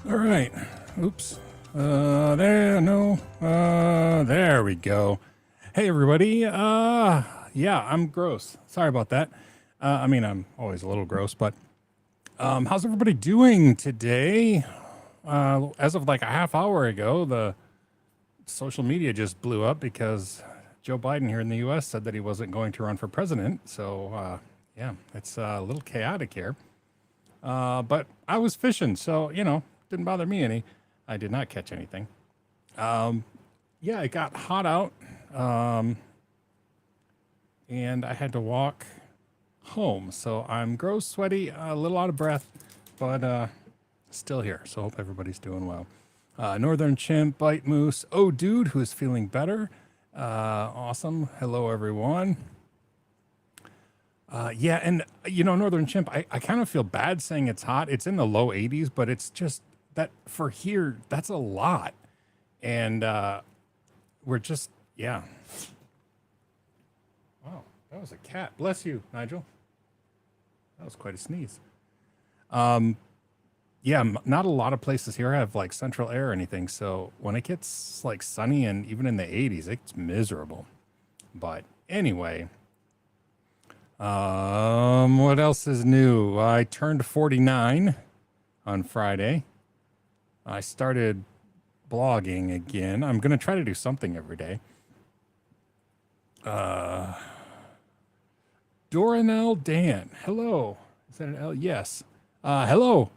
All right. Oops. There we go. Hey, everybody. Yeah, I'm gross. Sorry about that. I'm always a little gross, but how's everybody doing today? As of like a half hour ago, the social media just blew up because Joe Biden here in the U.S. said that he wasn't going to run for president. So, yeah, it's a little chaotic here. But I was fishing, so, didn't bother me any. I did not catch anything. Yeah, it got hot out, and I had to walk home. So I'm gross, sweaty, a little out of breath, but still here. So hope everybody's doing well. Northern Chimp, Bite Moose, Oh Dude, who is feeling better. Awesome. Hello, everyone. Yeah, and Northern Chimp, I kind of feel bad saying it's hot. It's in the low 80s, but it's just that for here, that's a lot. And we're just, yeah. Wow, that was a cat. Bless you, Nigel. That was quite a sneeze. Yeah, not a lot of places here have like central air or anything. So when it gets like sunny and even in the 80s, it's miserable. But anyway, what else is new? I turned 49 on Friday. I started blogging again. I'm going to try to do something every day. Doranel Dan. Hello. Is that an L? Yes. Hello.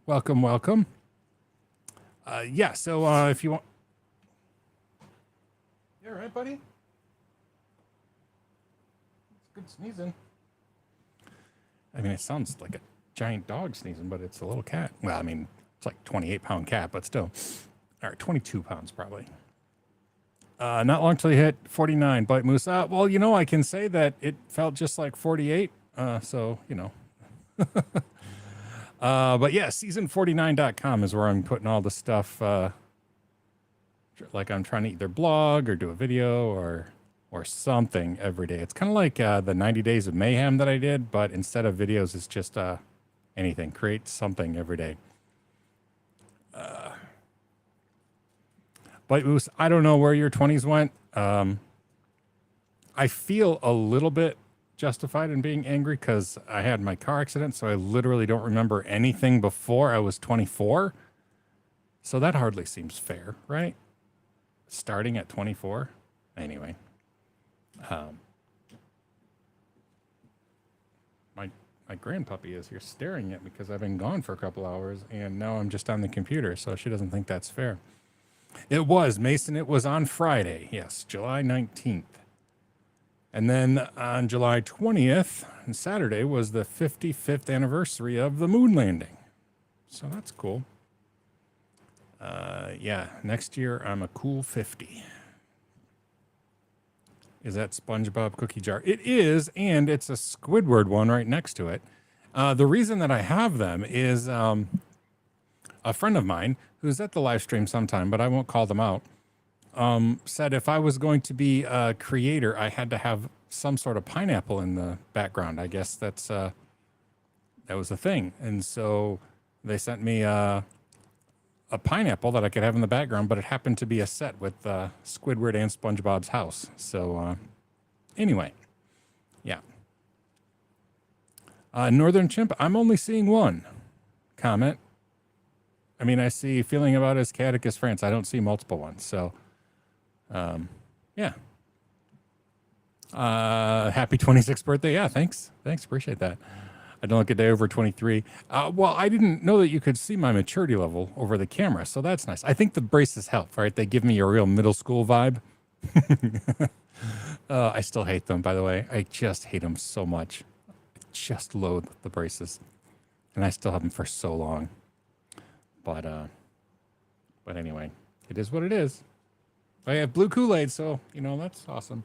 Welcome, welcome. Yeah, so if you want. You all right, buddy? It's good sneezing. I mean, it sounds like a giant dog sneezing, but it's a little cat. Well, I mean, it's like 28-pound cat, but still. All right, 22 pounds probably. Not long till you hit 49, Bite Moose. Well, I can say that it felt just like 48. So. But yeah, season49.com is where I'm putting all the stuff. Like I'm trying to either blog or do a video or something every day. It's kind of like the 90 Days of Mayhem that I did, but instead of videos, it's just anything. Create something every day. Bite Moose, I don't know where your 20s went. I feel a little bit justified in being angry because I had my car accident, so I literally don't remember anything before I was 24. So that hardly seems fair, right? Starting at 24. Anyway, my grandpuppy is here staring at me because I've been gone for a couple hours, and now I'm just on the computer, so she doesn't think that's fair. It was, Mason. It was on Friday. Yes, July 19th. And then on July 20th, and Saturday, was the 55th anniversary of the moon landing. So that's cool. Yeah, next year I'm a cool 50. Is that SpongeBob cookie jar? It is, and it's a Squidward one right next to it. The reason that I have them is a friend of mine who's at the live stream sometime, but I won't call them out, said if I was going to be a creator, I had to have some sort of pineapple in the background. I guess that was a thing. And so they sent me a pineapple that I could have in the background, but it happened to be a set with Squidward and SpongeBob's house. So anyway, yeah. Northern Chimp, I'm only seeing one comment. I mean, I see feeling about his Catechus France. I don't see multiple ones. So, yeah. Happy 26th birthday. Yeah, thanks. Appreciate that. I don't look a day over 23. Well, I didn't know that you could see my maturity level over the camera, so that's nice. I think the braces help, right? They give me a real middle school vibe. I still hate them, by the way. I just hate them so much. I just loathe the braces, and I still have them for so long. But anyway, it is what it is. I have blue Kool-Aid, so, that's awesome.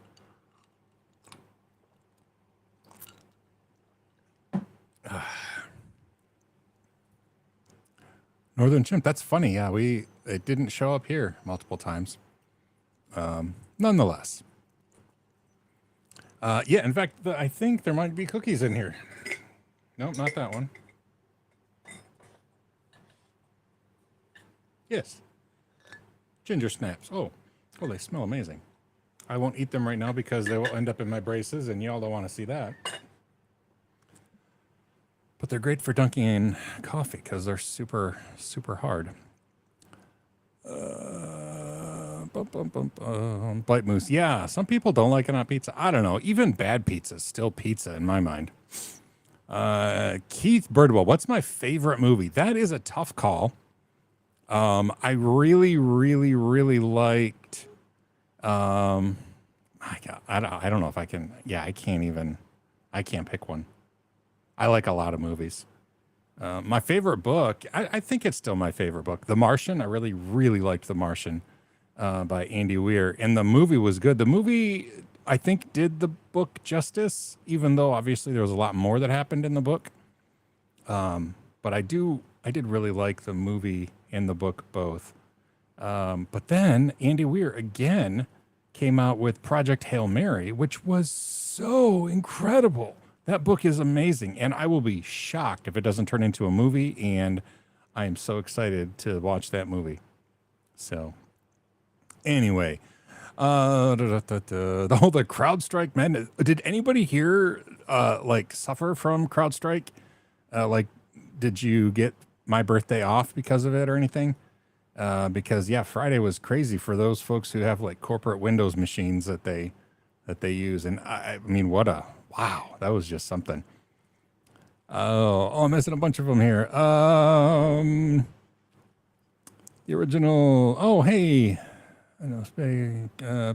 Northern Chimp, that's funny. Yeah, it didn't show up here multiple times. Nonetheless. Yeah, in fact, I think there might be cookies in here. Nope, not that one. Yes. Ginger snaps. Oh, they smell amazing. I won't eat them right now because they will end up in my braces, and y'all don't want to see that. But they're great for dunking in coffee because they're super, super hard. Bite mousse. Yeah, some people don't like it on pizza. I don't know. Even bad pizza is still pizza in my mind. Keith Birdwell, what's my favorite movie? That is a tough call. I really, really, really liked. I don't know if I can. Yeah, I can't even. I can't pick one. I like a lot of movies. My favorite book, I think it's still my favorite book, The Martian. I really, really liked The Martian by Andy Weir. And the movie was good. The movie, I think, did the book justice, even though obviously there was a lot more that happened in the book. But I did really like the movie and the book both. But then Andy Weir again came out with Project Hail Mary, which was so incredible. That book is amazing, and I will be shocked if it doesn't turn into a movie, and I am so excited to watch that movie. So, anyway, the whole CrowdStrike madness. Did anybody here suffer from CrowdStrike? Did you get my birthday off because of it or anything? Because Friday was crazy for those folks who have like corporate Windows machines that they use, and I mean, wow, that was just something. I'm missing a bunch of them here. The original. Oh, hey, I know,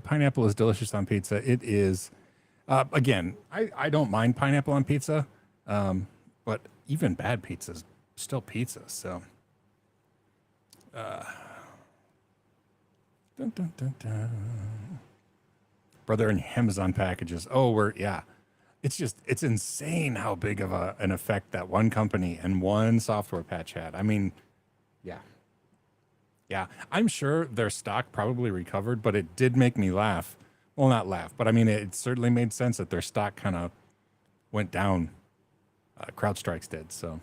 pineapple is delicious on pizza. It is. Again, I don't mind pineapple on pizza, but even bad pizza is still pizza. So. Dun, dun, dun, dun. Brother and Amazon packages. It's insane how big of an effect that one company and one software patch had. I mean, yeah. I'm sure their stock probably recovered, but it did make me laugh. Well, not laugh, but I mean, it certainly made sense that their stock kind of went down. CrowdStrike's did, so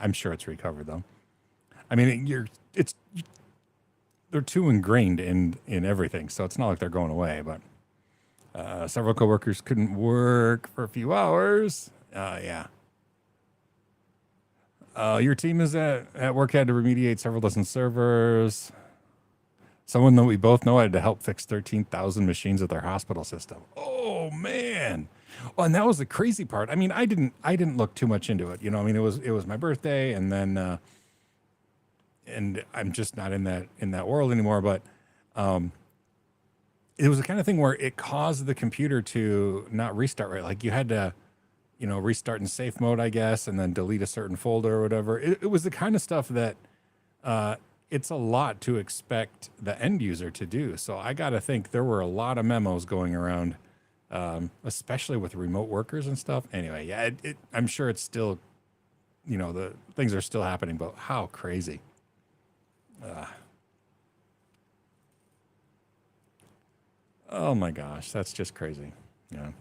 I'm sure it's recovered though. I mean, they're too ingrained in everything, so it's not like they're going away. But several coworkers couldn't work for a few hours. Your team is at work had to remediate several dozen servers. Someone that we both know had to help fix 13,000 machines at their hospital system. Oh man! Well, and that was the crazy part. I mean, I didn't look too much into it. You know, I mean, it was my birthday, and then. And I'm just not in that world anymore. But it was the kind of thing where it caused the computer to not restart right. Like you had to, restart in safe mode, I guess, and then delete a certain folder or whatever. It was the kind of stuff that it's a lot to expect the end user to do. So I got to think there were a lot of memos going around, especially with remote workers and stuff. Anyway, yeah, I'm sure it's still, the things are still happening, but how crazy. Oh my gosh, that's just crazy. Yeah.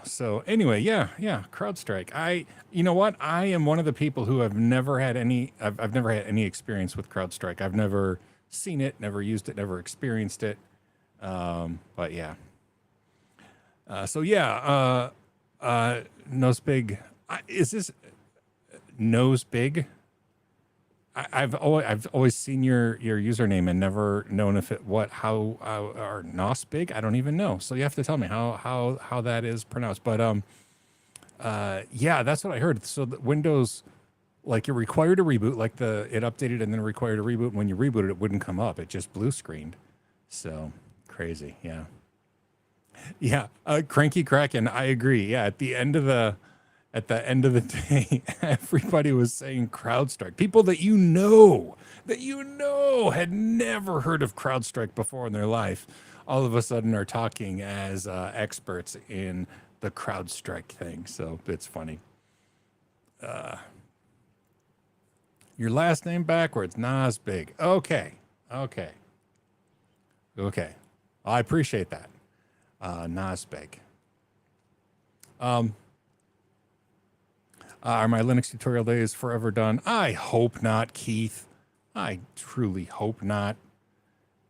So anyway, yeah, CrowdStrike. You know what? I am one of the people who have never had any. I've never had any experience with CrowdStrike. I've never seen it, never used it, never experienced it. But yeah. Nose big. Is this nose big? I've always seen your username and never known if it how or nos big. I don't even know. So you have to tell me how that is pronounced. But that's what I heard. So the Windows, like you're required to reboot, like it updated and then required to reboot. When you rebooted, it wouldn't come up. It just blue screened. So crazy. Yeah. Yeah. Cranky Kraken. I agree. Yeah. At the end of the day, everybody was saying CrowdStrike. People that had never heard of CrowdStrike before in their life, all of a sudden are talking as experts in the CrowdStrike thing. So it's funny. Your last name backwards, Nas Big. Okay. I appreciate that. Nas Big. Are my Linux tutorial days forever done? I hope not, Keith. I truly hope not.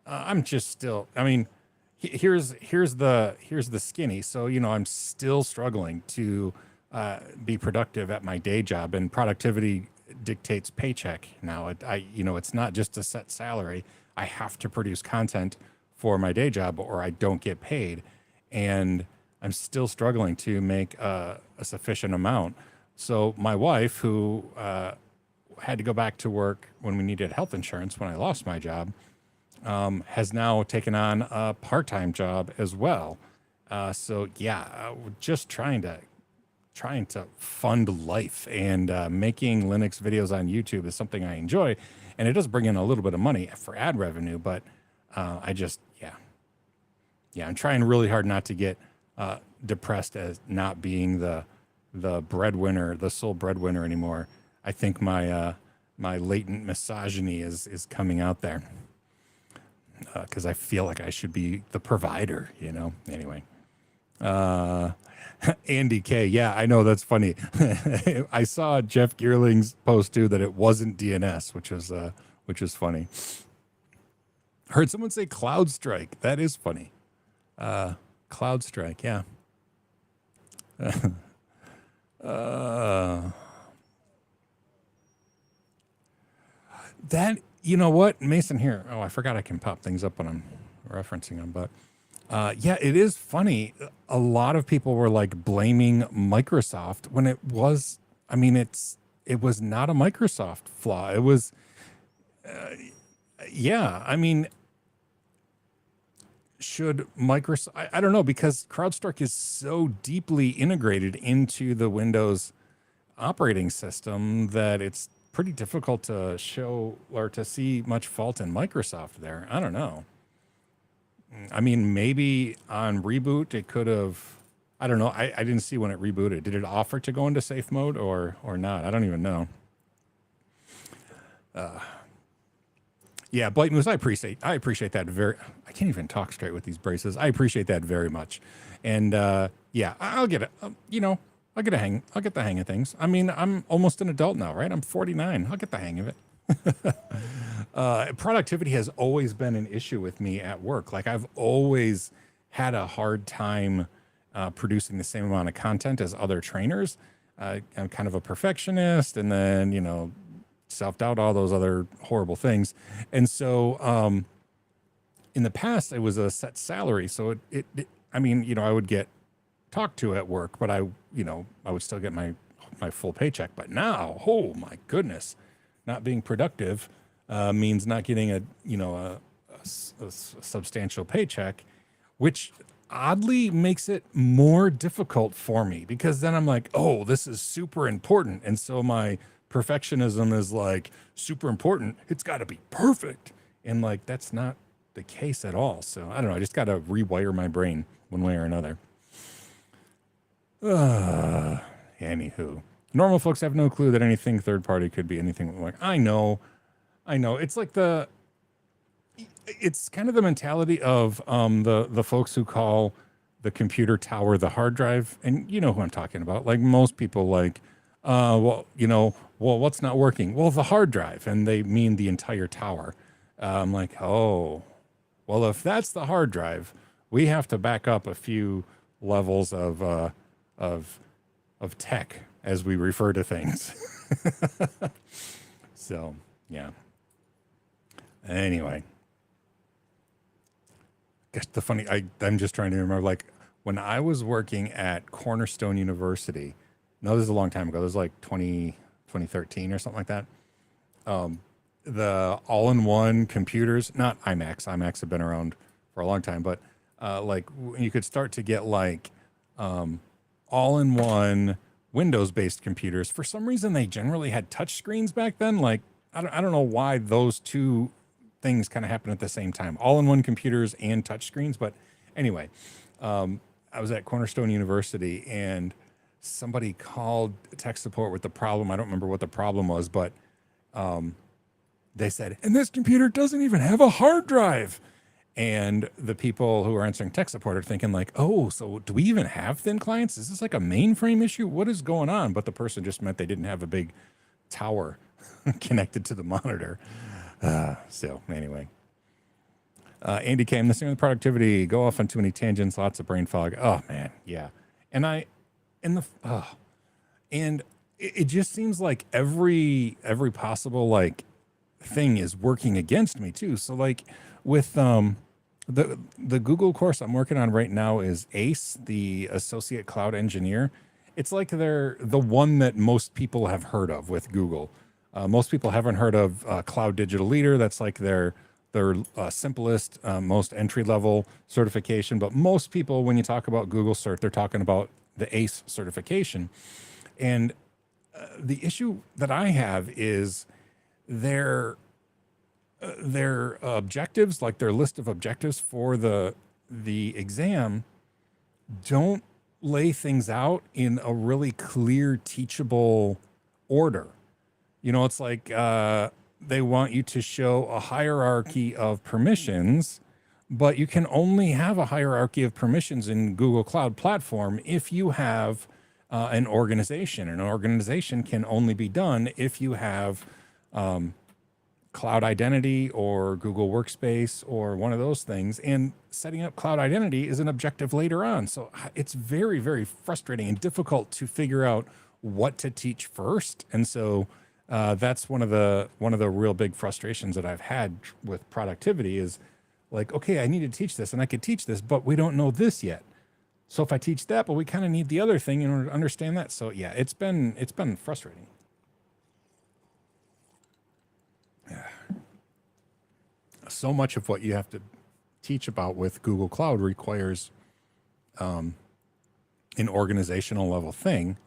I'm just still. I mean, here's the skinny. So I'm still struggling to be productive at my day job, and productivity dictates paycheck now. It's not just a set salary. I have to produce content for my day job, or I don't get paid, and I'm still struggling to make a sufficient amount. So my wife, who had to go back to work when we needed health insurance when I lost my job, has now taken on a part-time job as well. So yeah, we're just trying to fund life, and making Linux videos on YouTube is something I enjoy, and it does bring in a little bit of money for ad revenue. But I'm trying really hard not to get depressed as not being the breadwinner, the sole breadwinner anymore. I think my latent misogyny is coming out there, because I feel like I should be the provider, Anyway, Andy K. Yeah, I know, that's funny. I saw Jeff Geerling's post too that it wasn't DNS, which was funny. Heard someone say CloudStrike. That is funny. CloudStrike, yeah. That, you know what, Mason, here. Oh, I forgot I can pop things up when I'm referencing them, but yeah, it is funny. A lot of people were like blaming Microsoft when it was, it was not a Microsoft flaw. It was, should Microsoft, I don't know, because CrowdStrike is so deeply integrated into the Windows operating system that it's pretty difficult to show or to see much fault in Microsoft there. I don't know. Maybe on reboot it could have, I don't know. I didn't see when it rebooted. Did it offer to go into safe mode or not? I don't even know. Yeah, Blight Moose, I appreciate that I can't even talk straight with these braces. I appreciate that very much. And yeah, I'll get it. I'll get the hang of things. I'm almost an adult now, right? I'm 49. I'll get the hang of it. Productivity has always been an issue with me at work. Like, I've always had a hard time producing the same amount of content as other trainers. I'm kind of a perfectionist, and then, self-doubt, all those other horrible things. And so in the past, it was a set salary. So I would get talked to at work, but I would still get my full paycheck. But now, oh my goodness, not being productive means not getting a substantial paycheck, which oddly makes it more difficult for me, because then I'm like, oh, this is super important. And so my perfectionism is like, super important, it's got to be perfect. And like, that's not the case at all. So I don't know. I just got to rewire my brain one way or another. Anywho, normal folks have no clue that anything third party could be anything. Like, I know. It's like it's kind of the mentality of the folks who call the computer tower the hard drive, and you know who I'm talking about. Like, most people, like, what's not working? Well, the hard drive, and they mean the entire tower. I'm like, oh, well, if that's the hard drive, we have to back up a few levels of tech, as we refer to things. So, yeah. Anyway, guess I'm just trying to remember, like, when I was working at Cornerstone University. No, this is a long time ago. This was like 2013 or something like that. The all-in-one computers, not iMacs. iMacs have been around for a long time, but like, you could start to get like all-in-one Windows-based computers. For some reason, they generally had touch screens back then. Like, I don't know why those two things kind of happen at the same time, all-in-one computers and touch screens. But anyway, I was at Cornerstone University, and somebody called tech support with the problem. I don't remember what the problem was, but they said, and this computer doesn't even have a hard drive. And the people who are answering tech support are thinking like, oh, so do we even have thin clients? Is this like a mainframe issue? What is going on? But the person just meant they didn't have a big tower connected to the monitor. So anyway, Andy came this thing with productivity, go off on too many tangents, lots of brain fog. Oh man. Yeah. And it just seems like every possible like thing is working against me too. So like with the Google course I'm working on right now is ACE, the Associate Cloud Engineer. It's like they're the one that most people have heard of with Google. Most people haven't heard of Cloud Digital Leader. That's like their simplest, most entry level certification. But most people, when you talk about Google Cert, they're talking about the ACE certification. And the issue that I have is their objectives, like their list of objectives for the exam, don't lay things out in a really clear, teachable order. You know, it's like they want you to show a hierarchy of permissions, but you can only have a hierarchy of permissions in Google Cloud Platform if you have an organization. An organization can only be done if you have Cloud Identity or Google Workspace or one of those things. And setting up Cloud Identity is an objective later on. So it's very, very frustrating and difficult to figure out what to teach first. And so that's one of the real big frustrations that I've had with productivity is like, okay, I need to teach this and I could teach this, but we don't know this yet. So if I teach that, but we kind of need the other thing in order to understand that. So yeah, it's been frustrating. So much of what you have to teach about with Google Cloud requires an organizational level thing.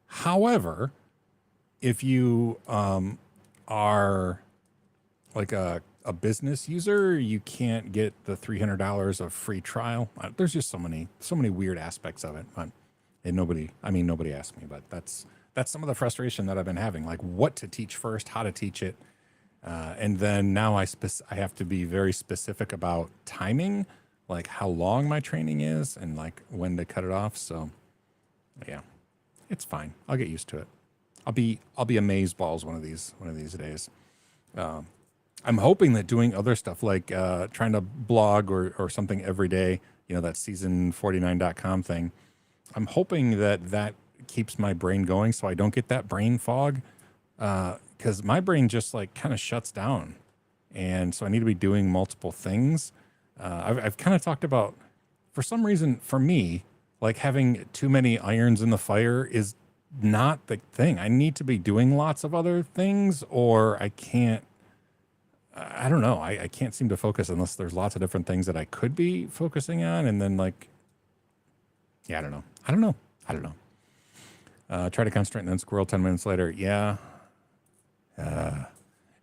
However, if you are like a business user, you can't get the $300 of free trial. There's just so many weird aspects of it. And nobody asked me, but that's some of the frustration that I've been having, like what to teach first, how to teach it. And then now I have to be very specific about timing, like how long my training is and like when to cut it off. So yeah, it's fine. I'll get used to it. I'll be amazeballs one of these days. I'm hoping that doing other stuff like trying to blog or something every day, you know, that season49.com thing. I'm hoping that keeps my brain going so I don't get that brain fog. Because my brain just like kind of shuts down. And so I need to be doing multiple things. I've kind of talked about, for some reason, for me, like having too many irons in the fire is not the thing. I need to be doing lots of other things or I don't know. I can't seem to focus unless there's lots of different things that I could be focusing on. And then like, yeah, I don't know. Try to concentrate and then squirrel 10 minutes later. Yeah.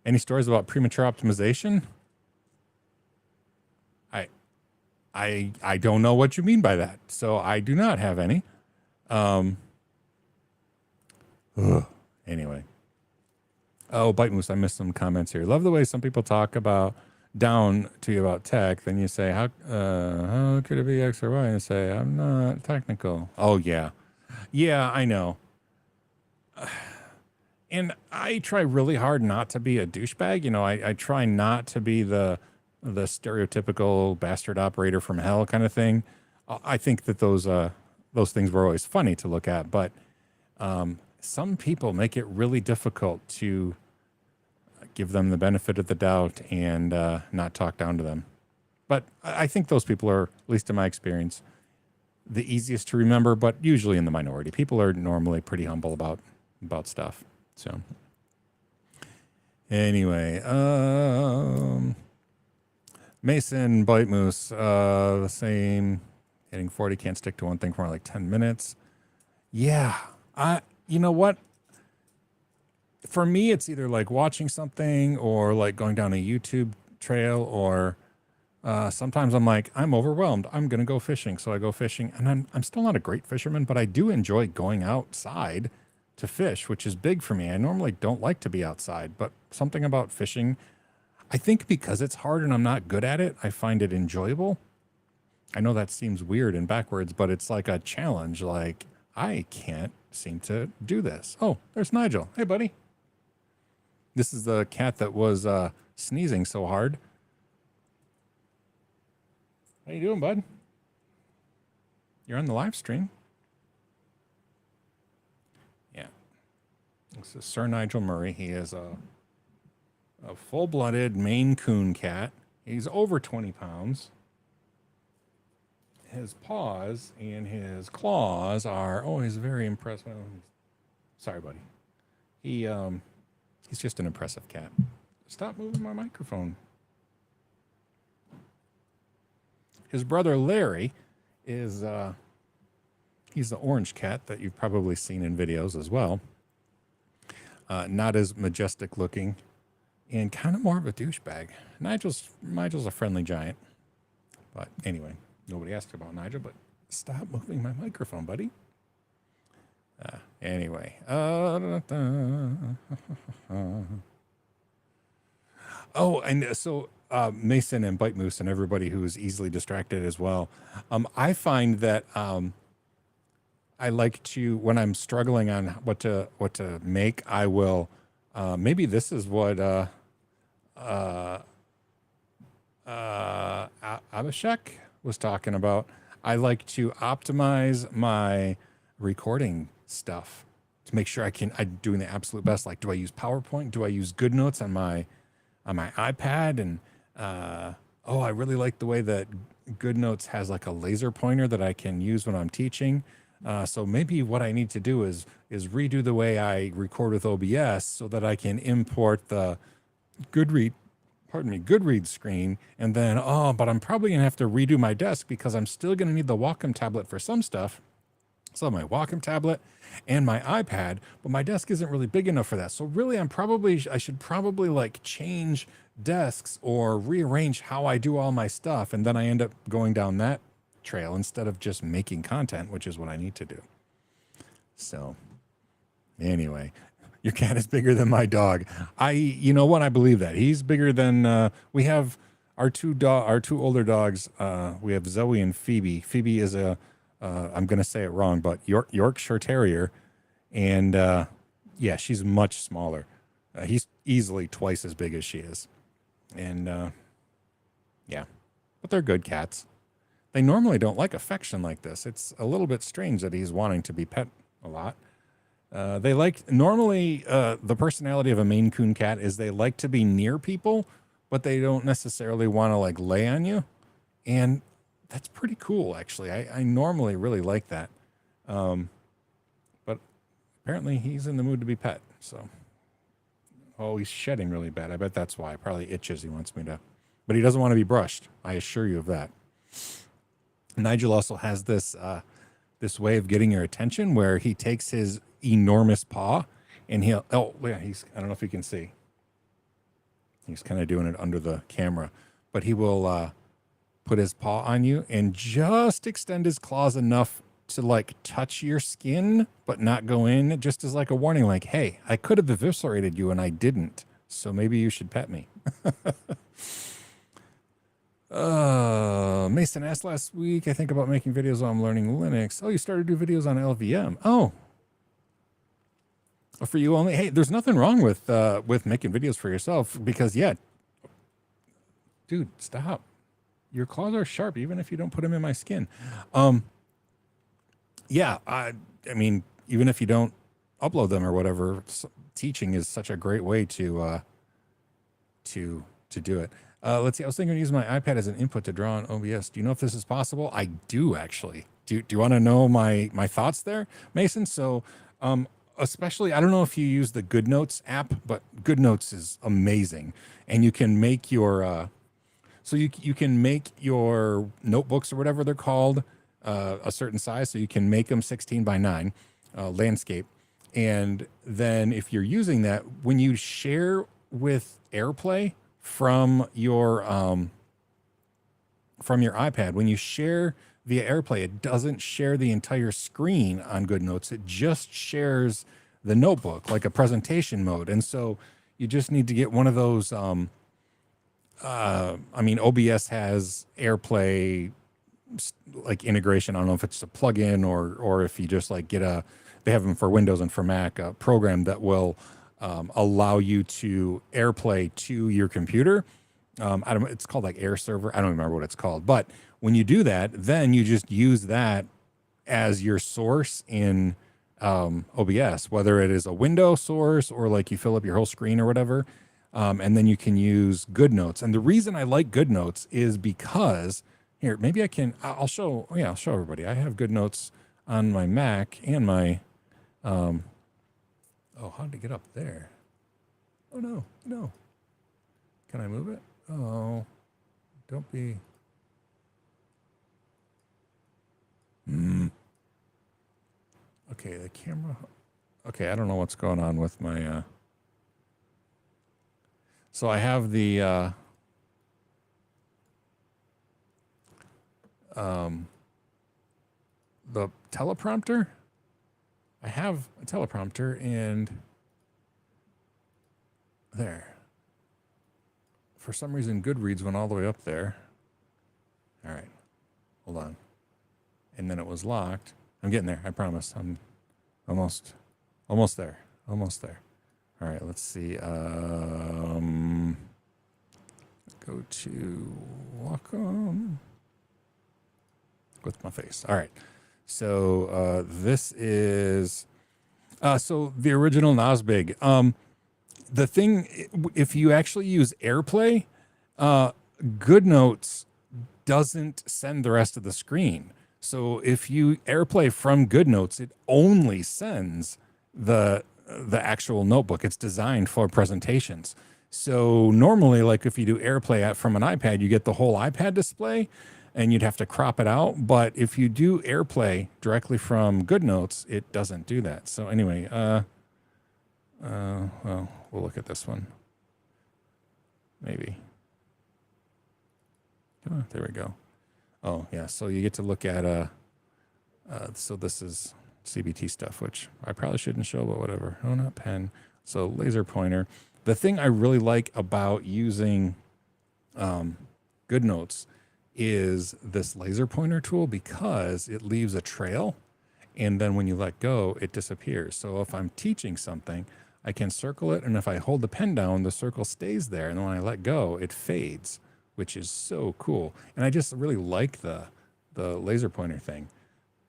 Any stories about premature optimization? I don't know what you mean by that. So I do not have any. Anyway. Oh, Bite Moose, I missed some comments here. Love the way some people talk down to you about tech. Then you say, how could it be X or Y? And say, I'm not technical. Oh, yeah. Yeah, I know. And I try really hard not to be a douchebag. You know, I try not to be the stereotypical bastard operator from hell kind of thing. I think that those things were always funny to look at, but some people make it really difficult to give them the benefit of the doubt and not talk down to them. But I think those people are, at least in my experience, the easiest to remember, but usually in the minority. People are normally pretty humble about stuff. So anyway, Mason Bite Moose, the same, hitting 40, can't stick to one thing for like 10 minutes. Yeah. You know what? For me, it's either like watching something or like going down a YouTube trail or sometimes I'm like, I'm overwhelmed. I'm going to go fishing. So I go fishing and I'm still not a great fisherman, but I do enjoy going outside to fish, which is big for me. I normally don't like to be outside, but something about fishing, I think because it's hard and I'm not good at it, I find it enjoyable. I know that seems weird and backwards, but it's like a challenge. Like, I can't seem to do this. Oh, there's Nigel. Hey, buddy. This is the cat that was sneezing so hard. How you doing, bud? You're on the live stream. Yeah. This is Sir Nigel Murray. He is a full-blooded Maine Coon cat. He's over 20 pounds. His paws and his claws are always very impressive. Sorry, buddy. He's just an impressive cat. Stop moving my microphone. His brother Larry is he's the orange cat that you've probably seen in videos as well. Not as majestic looking and kind of more of a douchebag. Nigel's a friendly giant. But anyway, nobody asked about Nigel, but stop moving my microphone, buddy. Anyway. Oh, and so Mason and Bite Moose and everybody who is easily distracted as well. I find that I like to, when I'm struggling on what to make, I will maybe this is what Abhishek was talking about. I like to optimize my recording stuff to make sure I'm doing the absolute best. Like, do I use PowerPoint? Do I use GoodNotes on my iPad? And I really like the way that GoodNotes has like a laser pointer that I can use when I'm teaching. So maybe what I need to do is redo the way I record with OBS so that I can import the Goodreads screen, and then, but I'm probably going to have to redo my desk because I'm still going to need the Wacom tablet for some stuff. So my Wacom tablet and my iPad, but my desk isn't really big enough for that. So really, I should probably like change desks or rearrange how I do all my stuff. And then I end up going down that trail instead of just making content, which is what I need to do. So anyway, your cat is bigger than my dog. You know what? I believe that he's bigger than, we have our two older dogs. We have Zoe and Phoebe. Phoebe is I'm going to say it wrong, but Yorkshire Terrier. And yeah, she's much smaller. He's easily twice as big as she is. And yeah, but they're good cats. They normally don't like affection like this. It's a little bit strange that he's wanting to be pet a lot. They like, normally the personality of a Maine Coon cat is they like to be near people, but they don't necessarily want to like lay on you. And that's pretty cool, actually. I normally really like that. But apparently he's in the mood to be pet. So, he's shedding really bad. I bet that's why. Probably itches. He wants me to, but he doesn't want to be brushed. I assure you of that. Nigel also has this way of getting your attention where he takes his enormous paw and I don't know if you can see. He's kind of doing it under the camera, but he will put his paw on you and just extend his claws enough to like touch your skin, but not go in, just as like a warning, like, hey, I could have eviscerated you and I didn't. So maybe you should pet me. Mason asked last week, I think about making videos while I'm learning Linux. Oh, you started to do videos on LVM. Oh, for you only. Hey, there's nothing wrong with making videos for yourself because, yeah, dude, stop. Your claws are sharp, even if you don't put them in my skin. Yeah, I mean, even if you don't upload them or whatever, teaching is such a great way to do it. Let's see. I was thinking of using my iPad as an input to draw on OBS. Do you know if this is possible? I do, actually. Do you want to know my thoughts there, Mason? So, especially, I don't know if you use the GoodNotes app, but GoodNotes is amazing, and you can make your you can make your notebooks or whatever they're called a certain size, so you can make them 16 by 9 landscape, and then if you're using that, when you share with AirPlay from your iPad, when you share via AirPlay, it doesn't share the entire screen on GoodNotes. It just shares the notebook like a presentation mode. And so you just need to get one of those I mean, OBS has AirPlay like integration. I don't know if it's a plugin or if you just like get they have them for Windows and for Mac, a program that will allow you to AirPlay to your computer. I don't. It's called like Air Server. I don't remember what it's called. But when you do that, then you just use that as your source in OBS, whether it is a window source or like you fill up your whole screen or whatever. And then you can use GoodNotes. And the reason I like GoodNotes is because here, maybe I can. I'll show. Yeah, I'll show everybody. I have GoodNotes on my Mac and my. Oh, how did it get up there? Oh no, no. Can I move it? Oh, don't be. Okay, the camera. Okay, I don't know what's going on with my. So I have the. The teleprompter. I have a teleprompter and there. For some reason, Goodreads went all the way up there. All right, hold on. And then it was locked. I'm getting there. I promise. I'm almost there. Almost there. All right, let's see. Go to Wacom with my face. All right. So this is so the original Nosbig. The thing, if you actually use AirPlay, GoodNotes doesn't send the rest of the screen. So if you AirPlay from GoodNotes, it only sends the actual notebook. It's designed for presentations. So normally, like if you do AirPlay from an iPad, you get the whole iPad display and you'd have to crop it out. But if you do AirPlay directly from GoodNotes, it doesn't do that. So anyway, well, we'll look at this one. Maybe. Oh, there we go. Oh, yeah. So you get to look at, so this is CBT stuff, which I probably shouldn't show, but whatever. Oh, not pen. So laser pointer. The thing I really like about using GoodNotes is this laser pointer tool because it leaves a trail. And then when you let go, it disappears. So if I'm teaching something, I can circle it. And if I hold the pen down, the circle stays there. And then when I let go, it fades, which is so cool. And I just really like the laser pointer thing.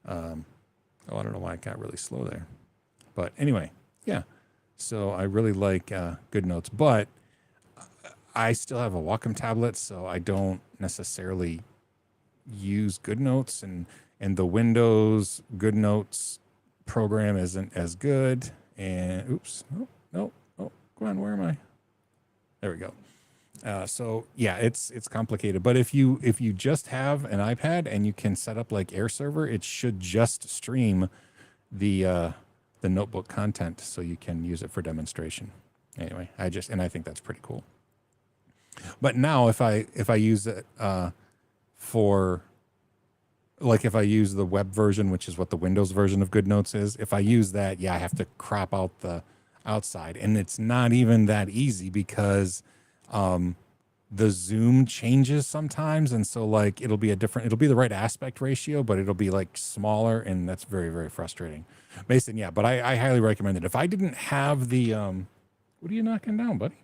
Oh, I don't know why it got really slow there. But anyway, yeah. So I really like GoodNotes. But I still have a Wacom tablet, so I don't necessarily use GoodNotes. And the Windows GoodNotes program isn't as good. And oops, no, oh, come on, where am I? There we go. So yeah, it's complicated. But if you just have an iPad and you can set up like Air Server, it should just stream the notebook content so you can use it for demonstration. Anyway, I think that's pretty cool. But now if I use it for like if I use the web version, which is what the Windows version of GoodNotes is, if I use that, yeah, I have to crop out the outside. And it's not even that easy because the zoom changes sometimes. And so like it'll be the right aspect ratio, but it'll be like smaller. And that's very, very frustrating. Mason, yeah, but I highly recommend it. If I didn't have the, what are you knocking down, buddy?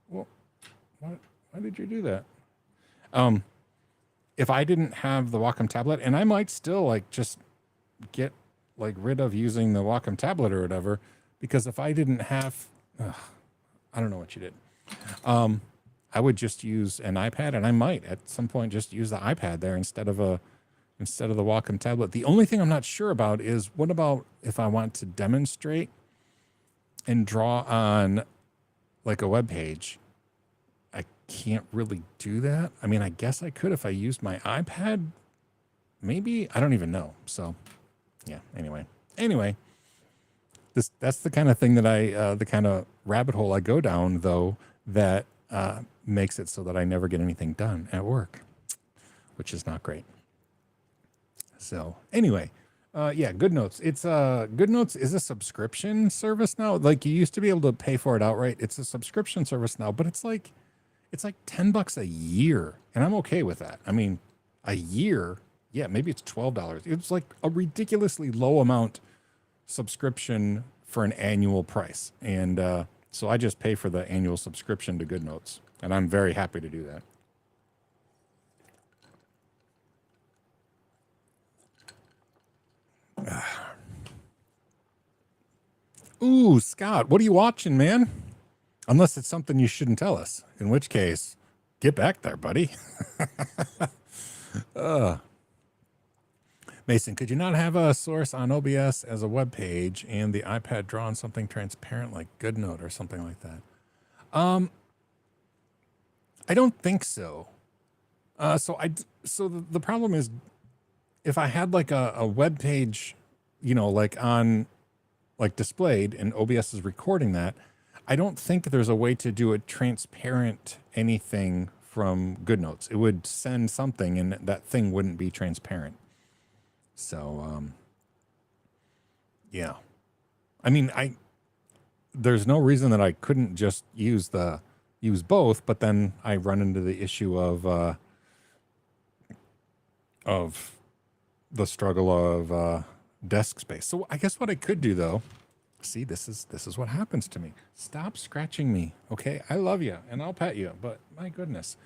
Well, why did you do that? If I didn't have the Wacom tablet, and I might still like just get like rid of using the Wacom tablet or whatever, because if I didn't have, I don't know what you did. I would just use an iPad, and I might at some point just use the iPad there instead of the Wacom tablet. The only thing I'm not sure about is what about if I want to demonstrate and draw on like a web page? I can't really do that. I mean, I guess I could if I used my iPad. Maybe, I don't even know. So, yeah. Anyway, that's the kind of thing that the kind of rabbit hole I go down, though, that makes it so that I never get anything done at work, which is not great. So, anyway, Yeah, GoodNotes. It's GoodNotes is a subscription service now. Like you used to be able to pay for it outright. It's a subscription service now, but it's like $10 a year, and I'm okay with that. I mean, a year, yeah, maybe it's $12. It's like a ridiculously low amount subscription for an annual price, and so I just pay for the annual subscription to GoodNotes, and I'm very happy to do that. Ooh, Scott, what are you watching, man? Unless it's something you shouldn't tell us, in which case, get back there, buddy. Mason, could you not have a source on OBS as a web page and the iPad draw on something transparent like GoodNote or something like that? I don't think so. So the problem is if I had like a web page, like on like displayed and OBS is recording that, I don't think there's a way to do a transparent anything from GoodNotes. It would send something and that thing wouldn't be transparent. So, yeah. I mean, there's no reason that I couldn't just use both, but then I run into the issue of the struggle of desk space. So I guess what I could do though, see, this is what happens to me. Stop scratching me, okay? I love you and I'll pet you, but my goodness.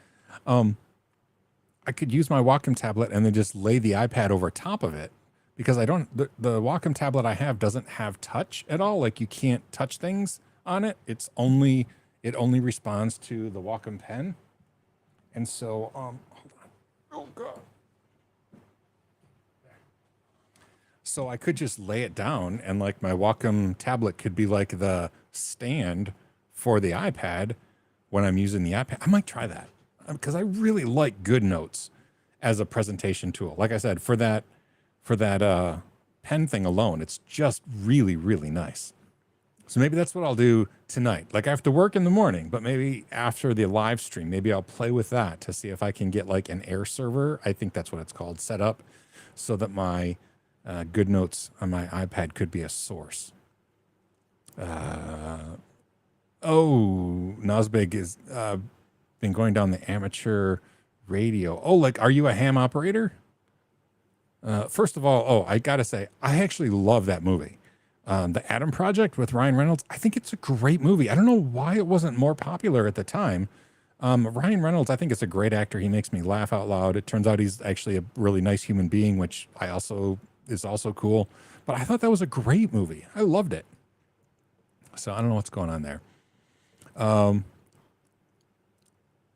I could use my Wacom tablet and then just lay the iPad over top of it because I don't, the Wacom tablet I have doesn't have touch at all. Like you can't touch things on it. It only responds to the Wacom pen. And so, hold on. Oh God. So I could just lay it down and like my Wacom tablet could be like the stand for the iPad when I'm using the iPad. I might try that because I really like GoodNotes as a presentation tool. Like I said, for that pen thing alone, it's just really, really nice. So maybe that's what I'll do tonight. Like I have to work in the morning, but maybe after the live stream, maybe I'll play with that to see if I can get like an air server. I think that's what it's called, set up so that my GoodNotes on my iPad could be a source. Nosbig is been going down the amateur radio. Oh, like, are you a ham operator? First of all, I gotta say, I actually love that movie. The Adam Project with Ryan Reynolds. I think it's a great movie. I don't know why it wasn't more popular at the time. Ryan Reynolds, I think is a great actor. He makes me laugh out loud. It turns out he's actually a really nice human being, which is also cool. But I thought that was a great movie. I loved it. So I don't know what's going on there.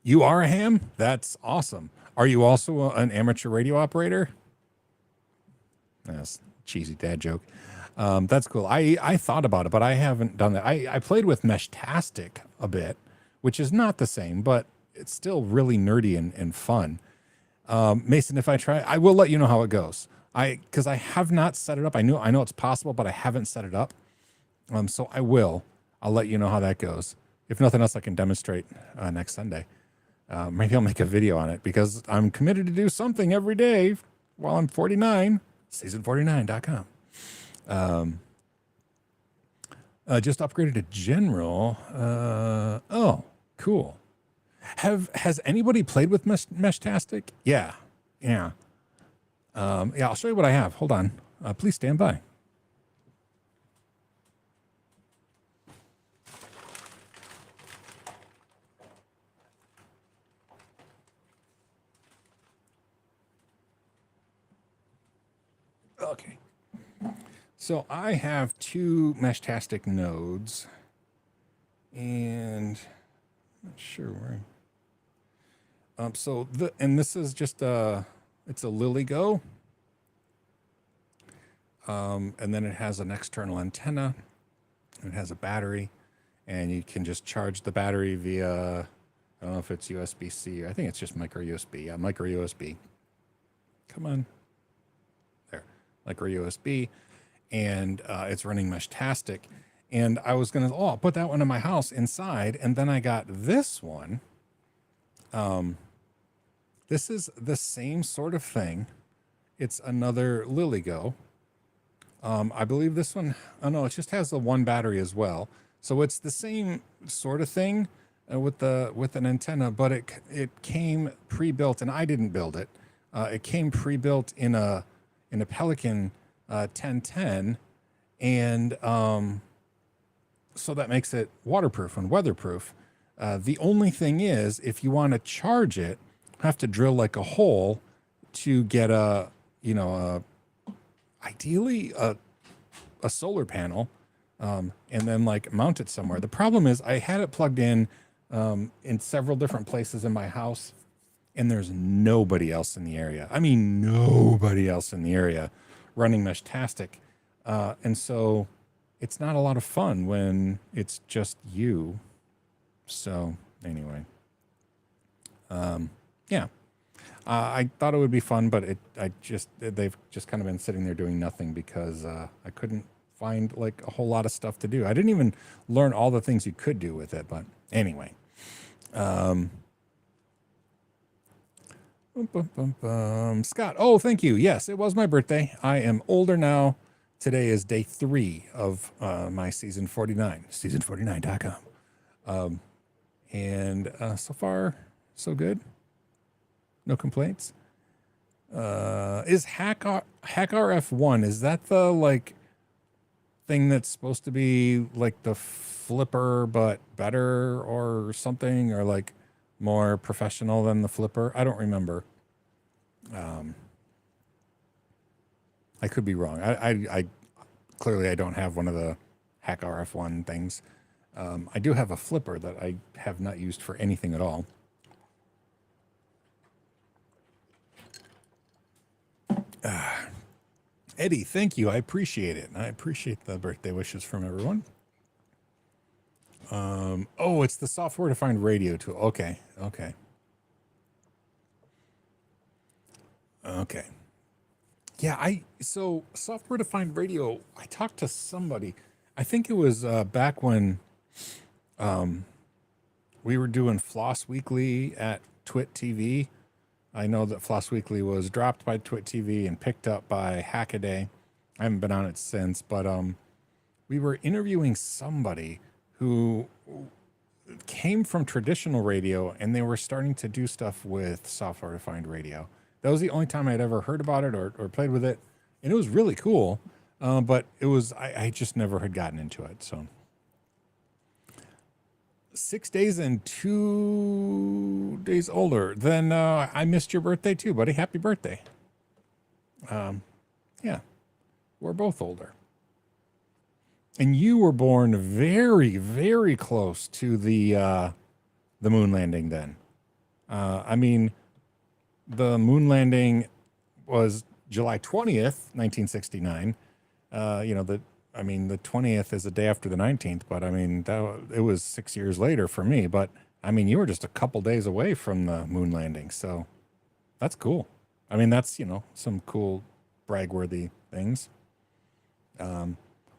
You are a ham? That's awesome. Are you also an amateur radio operator? That's a cheesy dad joke. That's cool. I thought about it, but I haven't done that. I played with Meshtastic a bit, which is not the same, but it's still really nerdy and fun. Mason, if I try, I will let you know how it goes. Because I have not set it up. I know it's possible, but I haven't set it up. So I will. I'll let you know how that goes. If nothing else, I can demonstrate next Sunday. Maybe I'll make a video on it because I'm committed to do something every day while I'm 49. Season49.com. Just upgraded to general. Oh, cool. Has anybody played with Meshtastic? Yeah. Yeah, I'll show you what I have. Hold on. Please stand by. Okay. So I have two Meshtastic nodes, and I'm not sure where. This is just it's a LilyGo, and then it has an external antenna. It has a battery, and you can just charge the battery via, I don't know if it's USB-C. I think it's just micro USB. Yeah, micro USB. Come on. There, micro USB. And it's running Meshtastic. And I was going to, I'll put that one in my house inside. And then I got this one. This is the same sort of thing. It's another LilyGo. I believe this one, oh no, it just has the one battery as well. So it's the same sort of thing with an antenna, but it came pre-built, and I didn't build it. It came pre-built in a Pelican 1010, and so that makes it waterproof and weatherproof. The only thing is, if you want to charge it, you have to drill like a hole to get ideally a solar panel, and then like mount it somewhere. The problem is I had it plugged in several different places in my house, and there's nobody else in the area. I mean, nobody else in the area running Meshtastic. And so it's not a lot of fun when it's just you. So anyway, yeah. I thought it would be fun, but they've just kind of been sitting there doing nothing because I couldn't find like a whole lot of stuff to do. I didn't even learn all the things you could do with it, but anyway. Scott, oh, thank you. Yes, it was my birthday. I am older now. Today is day 3 of my season 49, season49.com. And so far, so good. No complaints. Is HackRF1, is that the like thing that's supposed to be like the Flipper but better or something, or like more professional than the Flipper? I don't remember. I could be wrong. I clearly I don't have one of the HackRF1 things. I do have a Flipper that I have not used for anything at all. Eddie, thank you. I appreciate it. I appreciate the birthday wishes from everyone. Oh, it's the software-defined radio tool. Okay. Yeah, so software-defined radio, I talked to somebody. I think it was back when we were doing Floss Weekly at Twit TV. I know that Floss Weekly was dropped by Twit TV and picked up by Hackaday. I haven't been on it since, but we were interviewing somebody who came from traditional radio, and they were starting to do stuff with software-defined radio. That was the only time I'd ever heard about it or played with it, and it was really cool. But it was I just never had gotten into it. So 6 days and 2 days older. Then I missed your birthday too, buddy. Happy birthday. Yeah, we're both older. And you were born very, very close to the moon landing then. I mean, the moon landing was July 20th, 1969. The 20th is the day after the 19th, but I mean, it was 6 years later for me. But I mean, you were just a couple days away from the moon landing. So that's cool. I mean, that's, some cool brag-worthy things.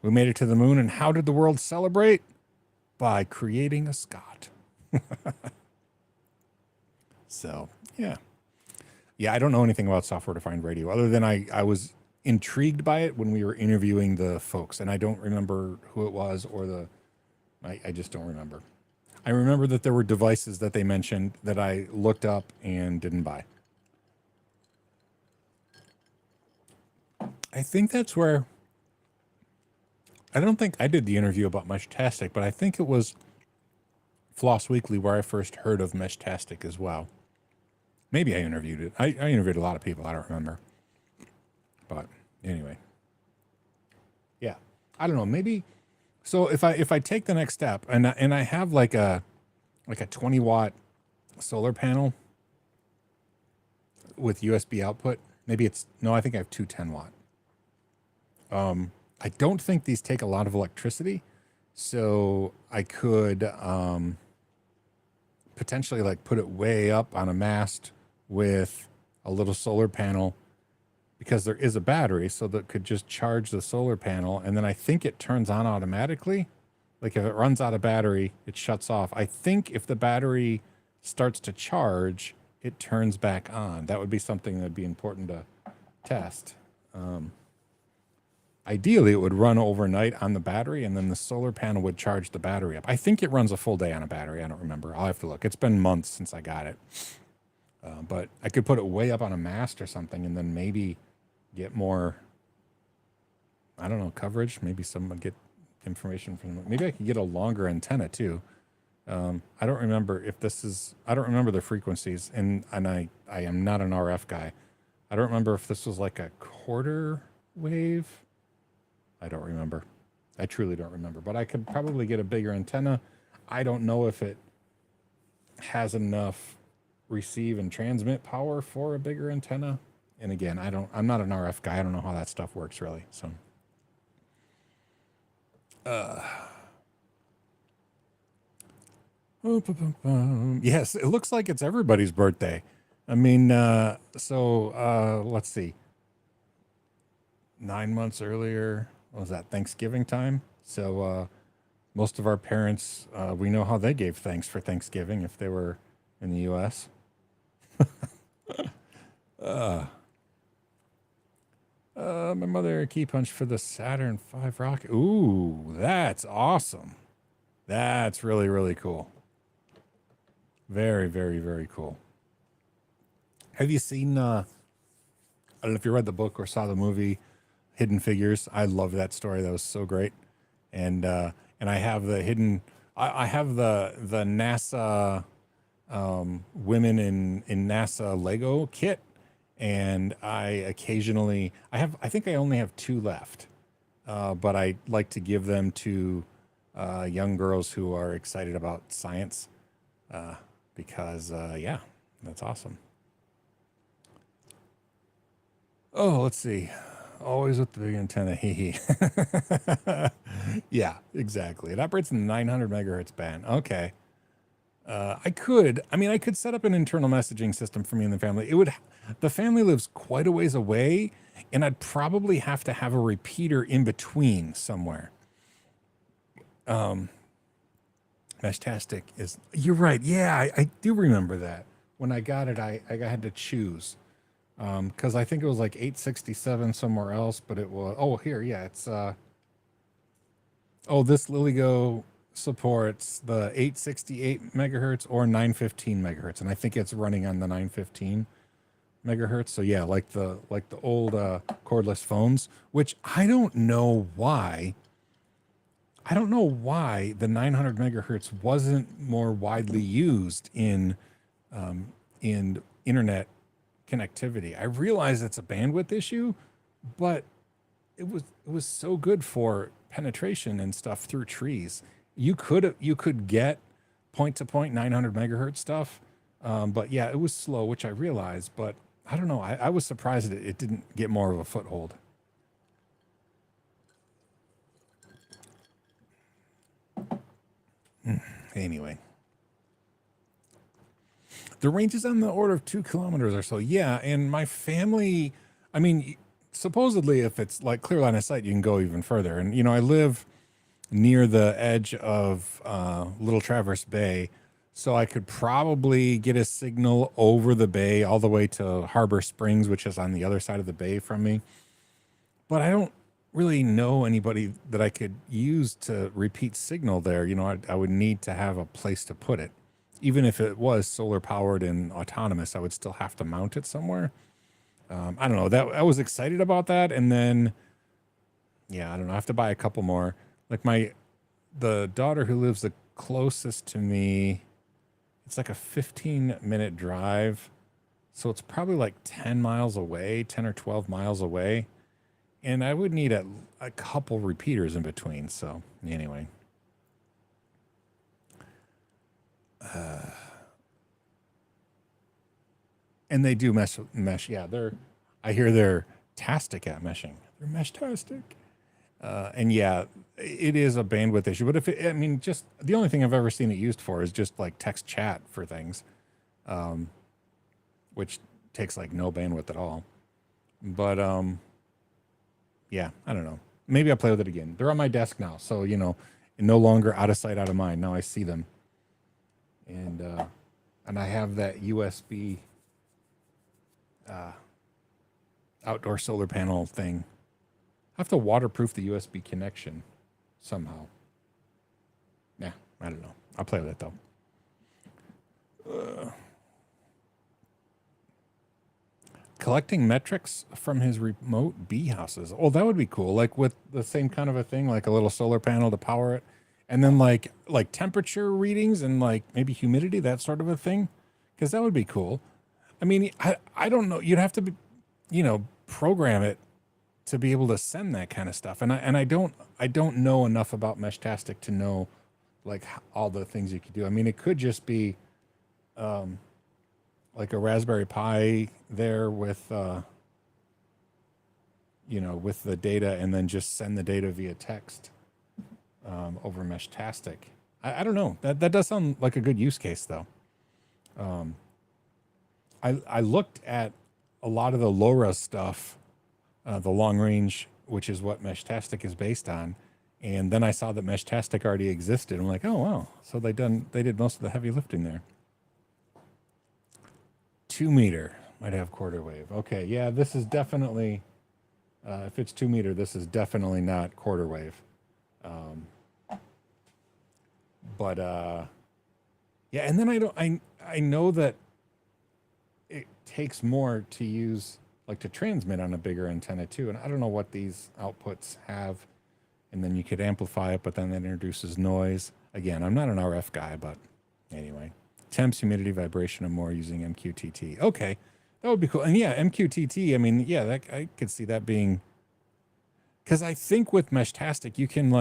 We made it to the moon, and how did the world celebrate? By creating a Scott. So, yeah. Yeah, I don't know anything about software-defined radio, other than I was intrigued by it when we were interviewing the folks, and I don't remember who it was or I just don't remember. I remember that there were devices that they mentioned that I looked up and didn't buy. I think that's where... I don't think I did the interview about Meshtastic, but I think it was Floss Weekly where I first heard of Meshtastic as well. Maybe I interviewed it. I interviewed a lot of people. I don't remember. But anyway. Yeah. I don't know. Maybe. So if I take the next step and I have like a 20 watt solar panel with USB output, maybe I think I have two 10 watt. I don't think these take a lot of electricity, so I could potentially like put it way up on a mast with a little solar panel, because there is a battery, so that could just charge the solar panel, and then I think it turns on automatically. Like if it runs out of battery, it shuts off. I think if the battery starts to charge, it turns back on. That would be something that would be important to test. ideally, it would run overnight on the battery, and then the solar panel would charge the battery up. I think it runs a full day on a battery. I don't remember. I'll have to look. It's been months since I got it. But I could put it way up on a mast or something, and then maybe get more, I don't know, coverage. Maybe someone get information from. Maybe I could get a longer antenna too. I don't remember if this is. I don't remember the frequencies, and I am not an RF guy. I don't remember if this was like a quarter wave. I don't remember. I truly don't remember. But I could probably get a bigger antenna. I don't know if it has enough receive and transmit power for a bigger antenna. And again, I'm not an RF guy. I don't know how that stuff works really. So yes, it looks like it's everybody's birthday. I mean, let's see. 9 months earlier, what was that, Thanksgiving time? So most of our parents, we know how they gave thanks for Thanksgiving if they were in the U.S. My mother key punched for the Saturn V rocket. Ooh, that's awesome. That's really, really cool. Very, very, very cool. Have you seen, I don't know if you read the book or saw the movie Hidden Figures. I love that story. That was so great. And I have the I have the NASA women in NASA Lego kit. And I think I only have 2 left. But I like to give them to young girls who are excited about science. Because yeah, that's awesome. Oh, let's see. Always with the big antenna. Hee. Yeah, exactly. It operates in the 900 megahertz band. Okay. I could set up an internal messaging system for me and the family. The family lives quite a ways away, and I'd probably have to have a repeater in between somewhere. Meshtastic is, you're right. Yeah, I do remember that. When I got it, I had to choose. Because I think it was like 867 somewhere else, but it was, it's, this LilyGo supports the 868 megahertz or 915 megahertz, and I think it's running on the 915 megahertz. So yeah, like the old cordless phones, which I don't know why the 900 megahertz wasn't more widely used in internet connectivity. I realize it's a bandwidth issue, but it was so good for penetration and stuff through trees. You could get point to point 900 megahertz stuff, but yeah, it was slow, which I realized. But I don't know. I was surprised that it didn't get more of a foothold. Anyway. The range is on the order of 2 kilometers or so. Yeah, and my family, I mean, supposedly if it's like clear line of sight, you can go even further. And, I live near the edge of Little Traverse Bay, so I could probably get a signal over the bay all the way to Harbor Springs, which is on the other side of the bay from me. But I don't really know anybody that I could use to repeat signal there. I would need to have a place to put it. Even if it was solar powered and autonomous, I would still have to mount it somewhere. I don't know. That I was excited about that, and then, yeah, I don't know. I have to buy a couple more. Like the daughter who lives the closest to me, it's like a 15-minute drive, so it's probably like 10 miles away, 10 or 12 miles away, and I would need a couple repeaters in between. So anyway. And they do mesh. Yeah, I hear they're tastic at meshing. They're mesh-tastic. And yeah, it is a bandwidth issue. But just the only thing I've ever seen it used for is just like text chat for things, which takes like no bandwidth at all. But yeah, I don't know. Maybe I'll play with it again. They're on my desk now, so no longer out of sight, out of mind. Now I see them. And I have that USB outdoor solar panel thing. have to waterproof the USB connection somehow. Yeah, I don't know. I'll play with it though. Collecting metrics from his remote bee houses. Oh, that would be cool. Like with the same kind of a thing, like a little solar panel to power it, and then like temperature readings and like maybe humidity, that sort of a thing. Because that would be cool. I mean, I don't know. You'd have to be, program it to be able to send that kind of stuff. And I don't know enough about Meshtastic to know like all the things you could do. I mean, it could just be like a Raspberry Pi there with with the data, and then just send the data via text over Meshtastic. I don't know. That does sound like a good use case though. I looked at a lot of the LoRa stuff, the long range, which is what Meshtastic is based on. And then I saw that Meshtastic already existed. I'm like, oh, wow. So they did most of the heavy lifting there. 2 meter might have quarter wave. Okay. Yeah, this is definitely, if it's 2 meter, this is definitely not quarter wave. Yeah. And then I know that it takes more to use, like to transmit on a bigger antenna too. And I don't know what these outputs have. And then you could amplify it, but then that introduces noise. Again, I'm not an RF guy, but anyway. Temps, humidity, vibration, and more using MQTT. Okay, that would be cool. And yeah, MQTT, I mean, yeah, I could see that being... Because I think with Meshtastic, you can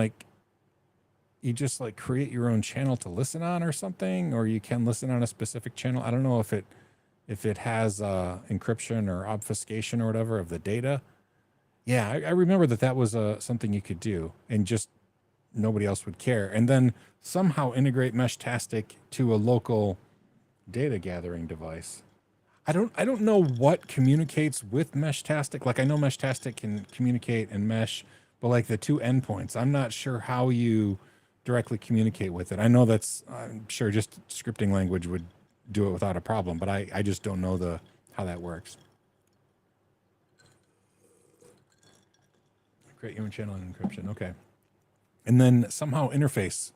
you just create your own channel to listen on or something, or you can listen on a specific channel. I don't know if it has encryption or obfuscation or whatever of the data. Yeah, I remember that was something you could do, and just nobody else would care. And then somehow integrate Meshtastic to a local data gathering device. I don't know what communicates with Meshtastic. Like I know Meshtastic can communicate and mesh, but like the two endpoints, I'm not sure how you directly communicate with it. I know I'm sure just scripting language would do it without a problem, but I just don't know how that works. Create your own channel and encryption. Okay. And then somehow interface,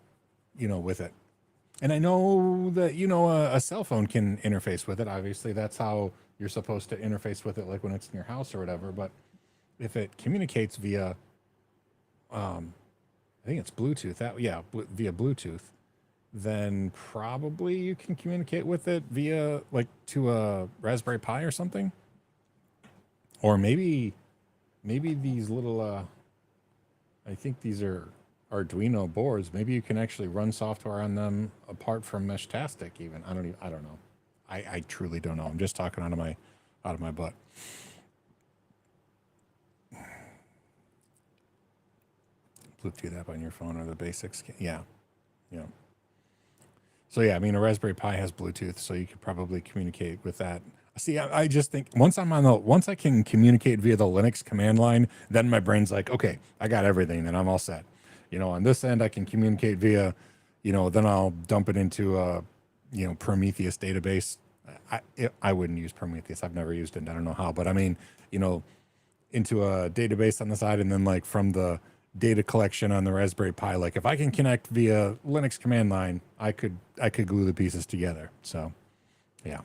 with it. And I know that, a cell phone can interface with it. Obviously, that's how you're supposed to interface with it, like when it's in your house or whatever. But if it communicates via, I think it's Bluetooth, via Bluetooth, then probably you can communicate with it via, to a Raspberry Pi or something. Or maybe these little, I think these are Arduino boards. Maybe you can actually run software on them apart from Meshtastic even. I don't know. I truly don't know. I'm just talking out of my butt. Bluetooth app on your phone are the basics. Yeah. So yeah, I mean, a Raspberry Pi has Bluetooth, so you could probably communicate with that. See, I just think once I can communicate via the Linux command line, then my brain's like, okay, I got everything, then I'm all set. On this end, I can communicate via, then I'll dump it into a, Prometheus database. I wouldn't use Prometheus. I've never used it. I don't know how, but I mean, into a database on the side, and then from the data collection on the Raspberry Pi, if I can connect via Linux command line, I could glue the pieces together. So, yeah.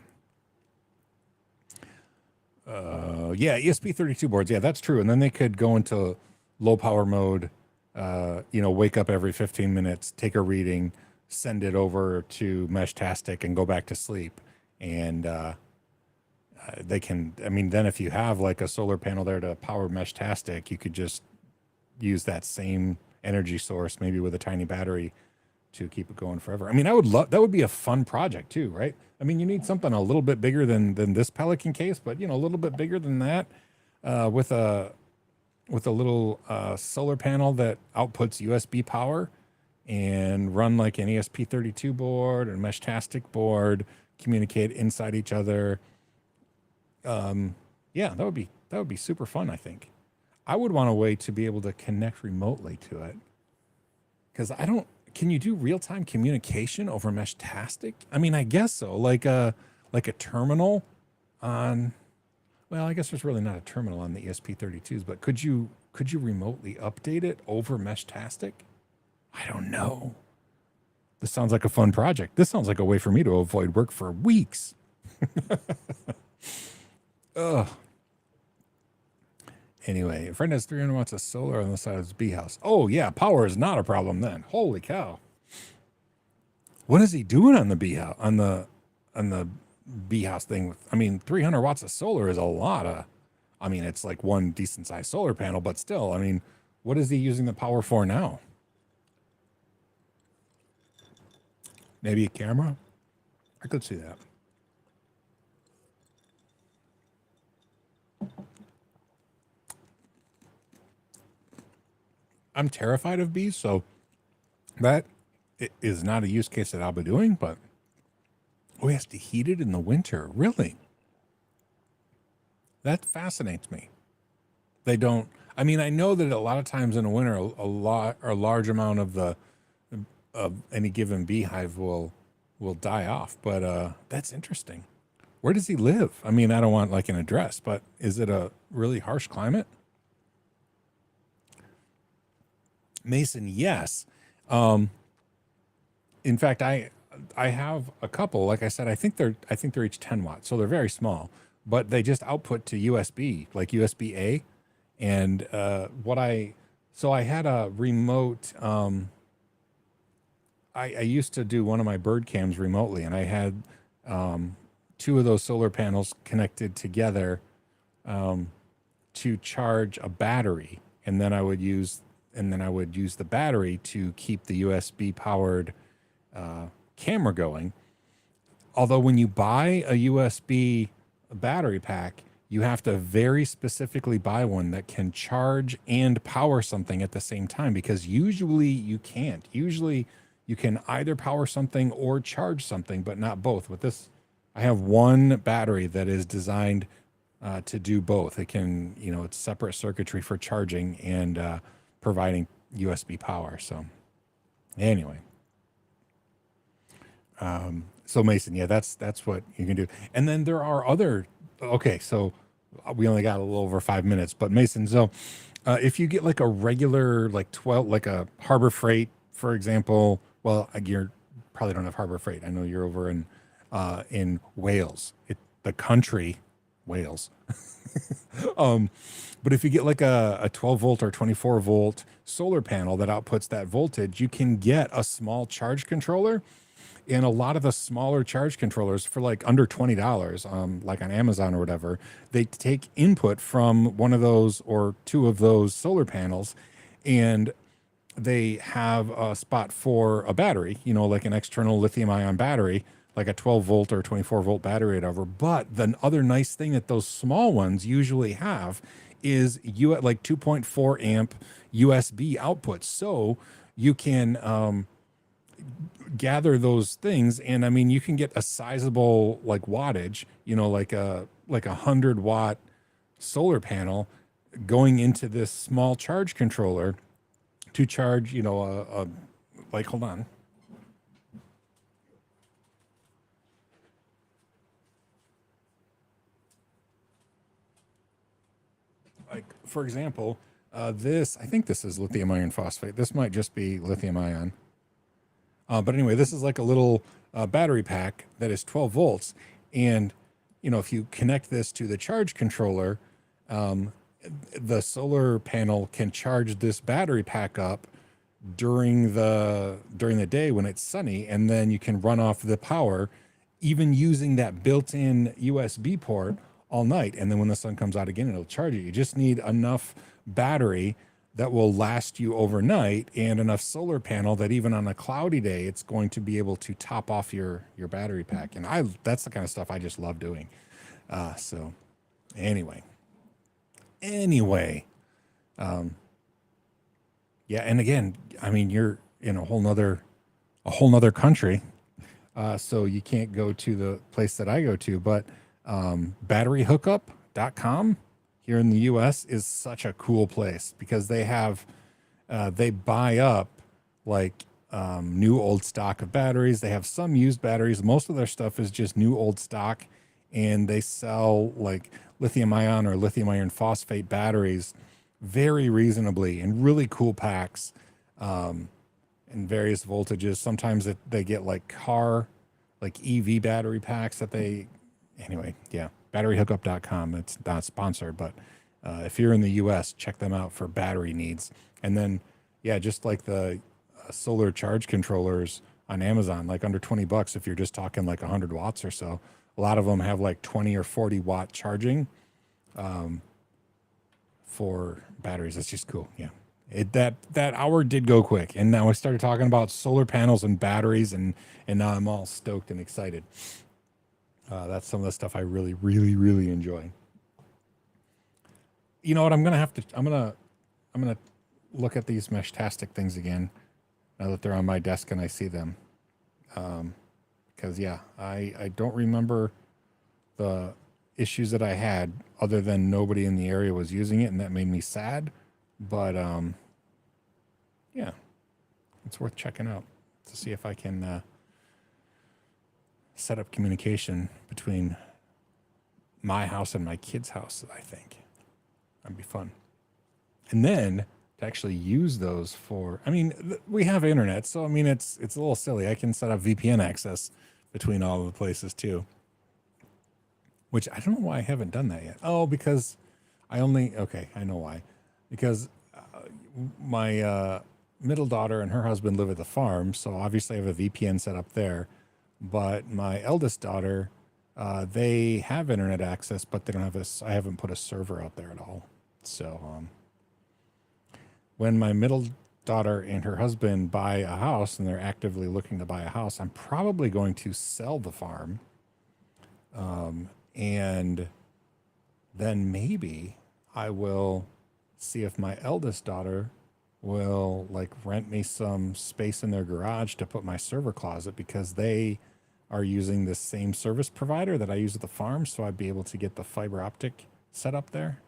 ESP32 boards. Yeah, that's true. And then they could go into low power mode, wake up every 15 minutes, take a reading, send it over to Meshtastic, and go back to sleep. And they can, then if you have a solar panel there to power Meshtastic, you could just use that same energy source, maybe with a tiny battery, to keep it going forever. I would love, that would be a fun project too, right? You need something a little bit bigger than this Pelican case, but a little bit bigger than that, with a little solar panel that outputs USB power, and run an ESP32 board and Meshtastic board, communicate inside each other. Yeah, that would be super fun. I think I would want a way to be able to connect remotely to it, because can you do real-time communication over Meshtastic? I guess so. Like a terminal on, well, I guess there's really not a terminal on the ESP32s, but could you Could you remotely update it over Meshtastic? I don't know. This sounds like a fun project. This sounds like a way for me to avoid work for weeks. Ugh. Anyway, a friend has 300 watts of solar on the side of his bee house. Oh, yeah, power is not a problem then. Holy cow. What is he doing on the bee house, on the bee house thing? I mean, 300 watts of solar is a lot of, I mean, it's like one decent sized solar panel, but still, I mean, what is he using the power for now? Maybe a camera? I could see that. I'm terrified of bees, so that is not a use case that I'll be doing, but he has to heat it in the winter. Really? That fascinates me. They don't, I mean, I know that a lot of times in the winter, a large amount of the of any given beehive will die off, but that's interesting. Where does he live? I mean, I don't want like an address, but is it a really harsh climate? Mason, yes. In fact, I have a couple. Like I said, I think they're each 10 watts, so they're very small, but they just output to USB, like USB A. And so I had a remote. I used to do one of my bird cams remotely, and I had two of those solar panels connected together to charge a battery, and then I would use the battery to keep the USB powered camera going. Although when you buy a USB battery pack, you have to very specifically buy one that can charge and power something at the same time, because usually you can't. Usually you can either power something or charge something, but not both. With this, I have one battery that is designed to do both. It can, it's separate circuitry for charging and providing USB power. So anyway, so Mason, yeah, that's what you can do. And then there are other, okay, so we only got a little over 5 minutes, but Mason, so if you get like a regular, like 12, like a Harbor Freight, for example, well, you probably don't have Harbor Freight. I know you're over in Wales, the country, Wales. But if you get like a 12 volt or 24 volt solar panel that outputs that voltage, you can get a small charge controller. And a lot of the smaller charge controllers for like under $20, like on Amazon or whatever, they take input from one of those or two of those solar panels, and they have a spot for a battery, like an external lithium ion battery, like a 12 volt or 24 volt battery, or whatever. But the other nice thing that those small ones usually have is like 2.4 amp USB outputs. So you can gather those things, and I mean, you can get a sizable like wattage, like a 100-watt solar panel going into this small charge controller to charge, like, hold on. Like, for example, I think this is lithium iron phosphate. This might just be lithium ion. But anyway, this is like a little battery pack that is 12 volts. And, if you connect this to the charge controller, the solar panel can charge this battery pack up during the day when it's sunny, and then you can run off the power, even using that built-in USB port all night. And then when the sun comes out again, it'll charge it. You just need enough battery that will last you overnight, and enough solar panel that even on a cloudy day, it's going to be able to top off your battery pack. And that's the kind of stuff I just love doing. So anyway, yeah. And again, I mean, you're in a whole nother country. So you can't go to the place that I go to, but batteryhookup.com here in the US is such a cool place, because they have, they buy up like new old stock of batteries. They have some used batteries. Most of their stuff is just new old stock, and they sell like lithium ion or lithium iron phosphate batteries very reasonably in really cool packs, in various voltages. Sometimes they get like EV battery packs that anyway, yeah, batteryhookup.com. It's not sponsored, but if you're in the US, check them out for battery needs. And then, yeah, just like the solar charge controllers on Amazon, like under $20 if you're just talking like 100 watts or so. A lot of them have like 20 or 40 watt charging for batteries. It's just cool. Yeah. That hour did go quick. And now I started talking about solar panels and batteries, and now I'm all stoked and excited. That's some of the stuff I really, really, really enjoy. You know what? I'm gonna look at these Meshtastic things again now that they're on my desk and I see them. Because yeah, I don't remember the issues that I had other than nobody in the area was using it, and that made me sad. But yeah, it's worth checking out to see if I can set up communication between my house and my kid's house. I think that'd be fun. And then to actually use those for, I mean, we have internet, so I mean, it's a little silly. I can set up VPN access between all of the places too, which I don't know why I haven't done that yet. Oh, because I know why. Because my middle daughter and her husband live at the farm, so obviously I have a VPN set up there. But my eldest daughter, they have internet access, but they don't have I haven't put a server out there at all. So when my middle daughter and her husband buy a house and they're actively looking to buy a house, I'm probably going to sell the farm. And then maybe I will see if my eldest daughter will like rent me some space in their garage to put my server closet, because they are using the same service provider that I use at the farm. So I'd be able to get the fiber optic set up there.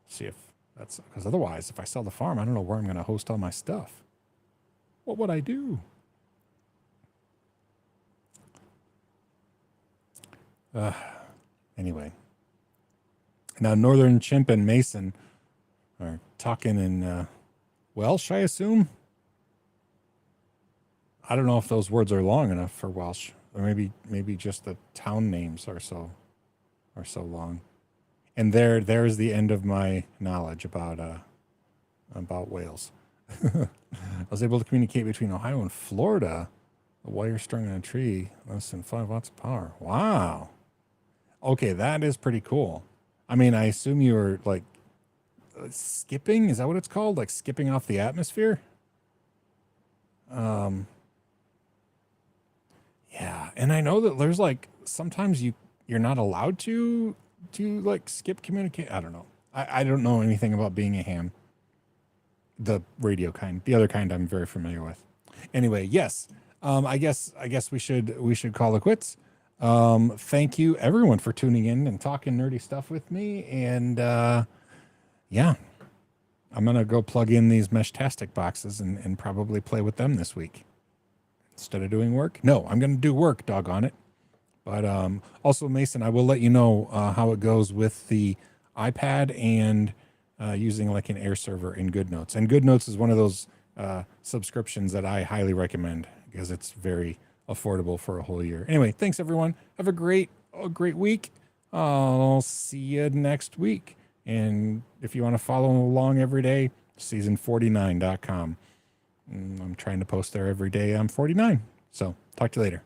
See if that's, because otherwise, if I sell the farm, I don't know where I'm going to host all my stuff. What would I do? Anyway, now Northern Chimp and Mason are talking in Welsh, I assume. I don't know if those words are long enough for Welsh, or maybe just the town names are so long. And there's the end of my knowledge about Wales. I was able to communicate between Ohio and Florida. A wire strung on a tree, less than 5 watts of power. Wow. Okay, that is pretty cool. I mean, I assume you were like skipping. Is that what it's called? Like skipping off the atmosphere? Yeah, and I know that there's like sometimes you're not allowed to like skip communicate. I don't know. I don't know anything about being a ham. The radio kind. The other kind I'm very familiar with. Anyway, yes. I guess we should call it quits. Thank you everyone for tuning in and talking nerdy stuff with me. And yeah, I'm gonna go plug in these Meshtastic boxes and probably play with them this week instead of doing work. No, I'm gonna do work, doggone it. But also, Mason, I will let you know how it goes with the iPad and using like an air server in GoodNotes. And GoodNotes is one of those subscriptions that I highly recommend because it's very affordable for a whole year. Anyway, thanks everyone. Have a great week. I'll see you next week. And if you want to follow along every day, season49.com. I'm trying to post there every day. I'm 49. So talk to you later.